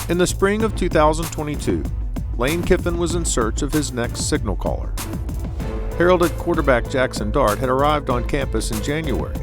In the spring of 2022, Lane Kiffin was in search of his next signal caller. Heralded quarterback Jaxson Dart had arrived on campus in January,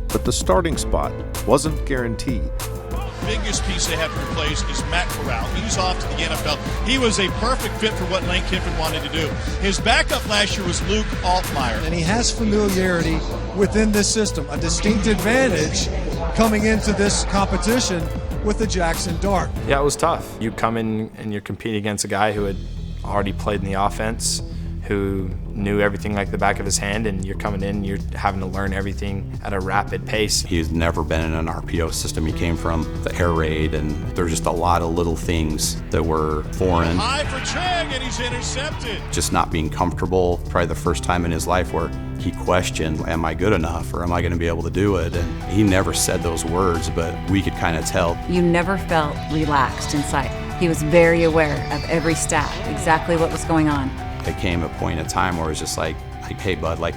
but the starting spot wasn't guaranteed. The biggest piece they have to replace is Matt Corral. He's off to the NFL. He was a perfect fit for what Lane Kiffin wanted to do. His backup last year was Luke Altmaier. And he has familiarity within this system, a distinct advantage coming into this competition with the Jaxson Dart. Yeah, it was tough. You come in and you're competing against a guy who had already played in the offense, who knew everything like the back of his hand, and you're coming in, you're having to learn everything at a rapid pace. He's never been in an RPO system. He came from the air raid, and there's just a lot of little things that were foreign. High for Chang, and he's intercepted. Just not being comfortable, probably the first time in his life where he questioned, am I good enough, or am I gonna be able to do it? And he never said those words, but we could kind of tell. You never felt relaxed inside. He was very aware of every stat, exactly what was going on. It came a point in time where it was just like, hey bud, like,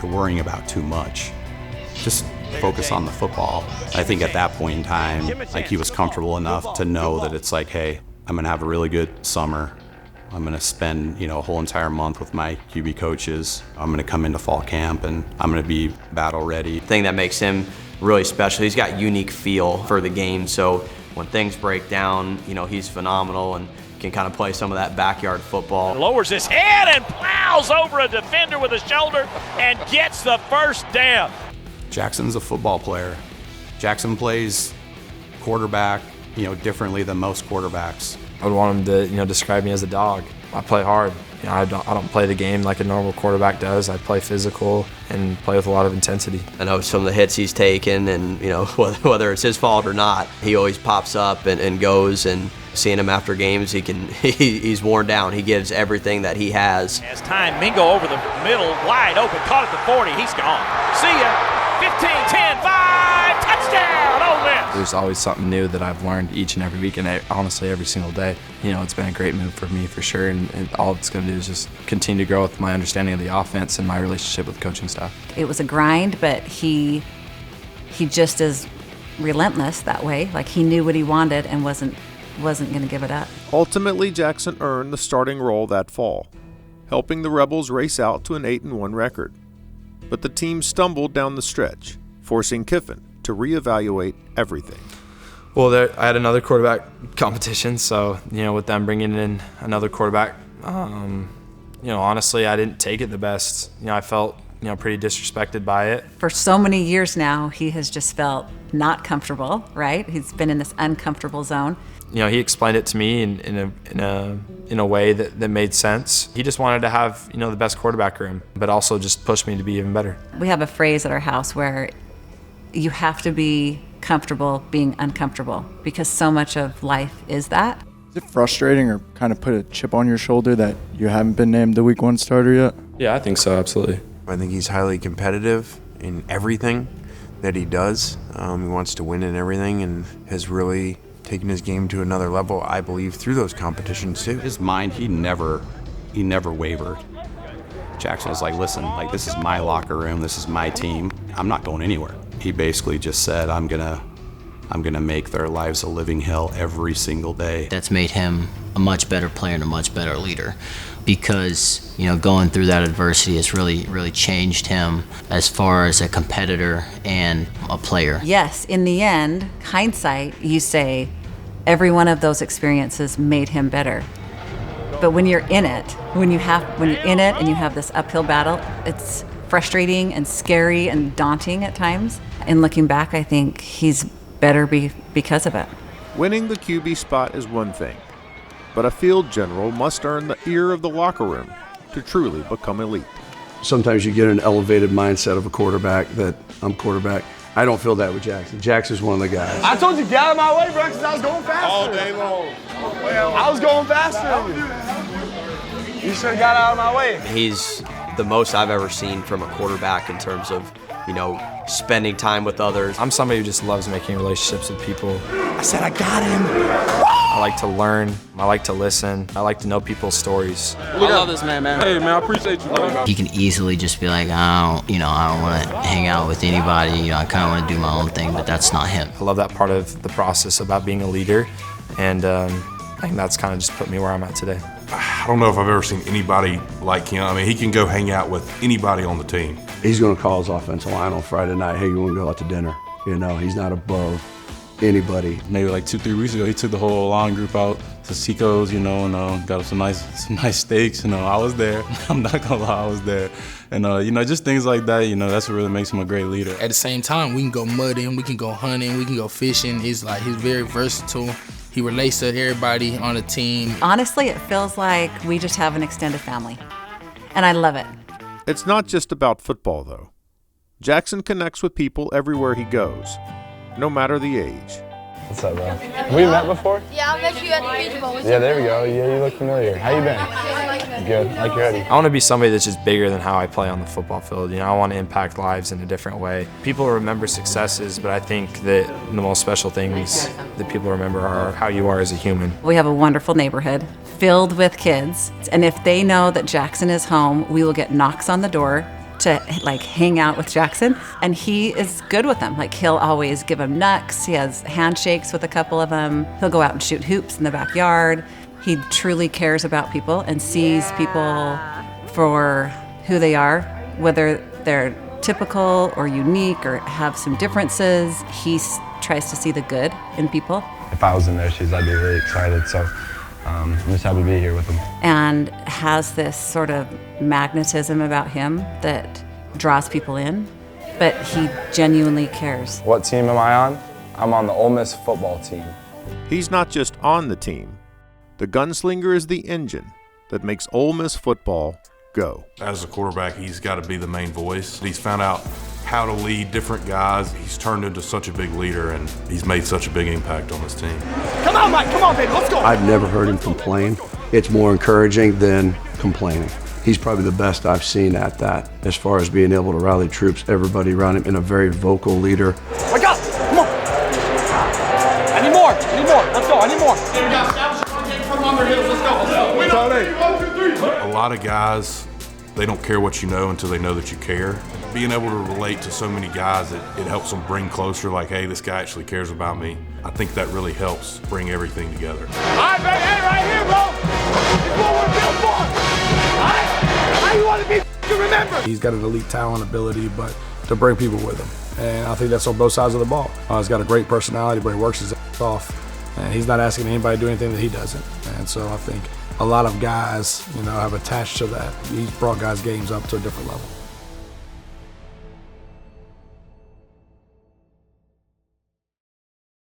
you're worrying about too much. Just focus on the football. I think at that point in time, like, he was comfortable enough to know that it's like, hey, I'm gonna have a really good summer. I'm gonna spend, a whole entire month with my QB coaches. I'm gonna come into fall camp and I'm gonna be battle ready. The thing that makes him really special, he's got unique feel for the game. So when things break down, he's phenomenal and can kind of play some of that backyard football. Lowers his head and plows over a defender with his shoulder and gets the first down. Jackson's a football player. Jaxson plays quarterback, differently than most quarterbacks. I would want him to, describe me as a dog. I play hard. I don't play the game like a normal quarterback does. I play physical and play with a lot of intensity. I know some of the hits he's taken, and whether it's his fault or not, he always pops up and goes. And seeing him after games, he's worn down. He gives everything that he has. As time, Mingo over the middle, wide open, caught at the 40. He's gone. See ya. 15, 10, 5, touchdown, Ole Miss. There's always something new that I've learned each and every week, and honestly every single day. It's been a great move for me for sure, and all it's going to do is just continue to grow with my understanding of the offense and my relationship with the coaching staff. It was a grind, but he just is relentless that way. Like, he knew what he wanted and wasn't going to give it up. Ultimately, Jaxson earned the starting role that fall, helping the Rebels race out to an 8-1 record. But the team stumbled down the stretch, forcing Kiffin to reevaluate everything. Well, I had another quarterback competition, so, with them bringing in another quarterback, honestly, I didn't take it the best. I felt, pretty disrespected by it. For so many years now, he has just felt not comfortable, right? He's been in this uncomfortable zone. He explained it to me in a way that made sense. He just wanted to have, the best quarterback room, but also just pushed me to be even better. We have a phrase at our house where you have to be comfortable being uncomfortable, because so much of life is that. Is it frustrating or kind of put a chip on your shoulder that you haven't been named the Week 1 starter yet? Yeah, I think so, absolutely. I think he's highly competitive in everything that he does. He wants to win in everything and has really taking his game to another level, I believe, through those competitions too. His mind, he never wavered. Jaxson was like, listen, like, this is my locker room, this is my team, I'm not going anywhere. He basically just said, I'm gonna make their lives a living hell every single day. That's made him a much better player and a much better leader, because going through that adversity has really changed him as far as a competitor and a player. Yes, in the end, hindsight, you say every one of those experiences made him better. But when you're in it, when you're in it and you have this uphill battle, it's frustrating and scary and daunting at times. And looking back, I think he's better because of it. Winning the QB spot is one thing, but a field general must earn the ear of the locker room to truly become elite. Sometimes you get an elevated mindset of a quarterback that I'm quarterback. I don't feel that with Jaxson. Jackson's one of the guys. I told you, get out of my way, bro, because I was going faster. All day long. I was going faster than you. You should have got out of my way. He's the most I've ever seen from a quarterback in terms of, spending time with others. I'm somebody who just loves making relationships with people. I said I got him. I like to learn. I like to listen. I like to know people's stories. I love this man. Hey, man, I appreciate you, man. He can easily just be like, I don't want to hang out with anybody. I kind of want to do my own thing, but that's not him. I love that part of the process about being a leader and I think that's kind of just put me where I'm at today. I don't know if I've ever seen anybody like him. I mean, he can go hang out with anybody on the team. He's going to call his offensive line on Friday night, hey, you want to go out to dinner? You know, he's not above anybody. Maybe like 2-3 weeks ago, he took the whole line group out to Seaco's, you know, and got some nice steaks. You know, I was there. I'm not gonna lie, I was there. And you know, just things like that. You know, that's what really makes him a great leader. At the same time, we can go mudding, we can go hunting, we can go fishing. He's very versatile. He relates to everybody on the team. Honestly, it feels like we just have an extended family, and I love it. It's not just about football, though. Jaxson connects with people everywhere he goes, no matter the age. What's up, bro? Have we met before? Yeah, I met you at the Beach Bowl. Yeah, there we go. Yeah, you look familiar. How you been? Good. Like your hoodie. I want to be somebody that's just bigger than how I play on the football field. You know, I want to impact lives in a different way. People remember successes, but I think that the most special things that people remember are how you are as a human. We have a wonderful neighborhood filled with kids, and if they know that Jaxson is home, we will get knocks on the door to like hang out with Jaxson, and he is good with them. Like, he'll always give them knucks. He has handshakes with a couple of them. He'll go out and shoot hoops in the backyard. He truly cares about people and sees people for who they are, whether they're typical or unique or have some differences. He tries to see the good in people. If I was in their shoes, I'd be really excited. So I'm just happy to be here with him. And has this sort of magnetism about him that draws people in, but he genuinely cares. What team am I on? I'm on the Ole Miss football team. He's not just on the team. The gunslinger is the engine that makes Ole Miss football go. As a quarterback, he's got to be the main voice. He's found out how to lead different guys. He's turned into such a big leader, and he's made such a big impact on this team. Come on, Mike. Come on, baby. Let's go. I've never heard him complain. It's more encouraging than complaining. He's probably the best I've seen at that, as far as being able to rally troops, everybody around him, and a very vocal leader. Wake up! Come on! I need more! I need more! Let's go! I need more! A lot of guys, they don't care what you know until they know that you care. Being able to relate to so many guys, it helps them bring closer, like, hey, this guy actually cares about me. I think that really helps bring everything together. All right, baby, hey, right here, bro! It's what we're built for! All right? How you want to be remembered? He's got an elite talent ability, but to bring people with him. And I think that's on both sides of the ball. He's got a great personality, but he works his ass off. And he's not asking anybody to do anything that he doesn't. And so I think a lot of guys, you know, have attached to that. He's brought guys' games up to a different level.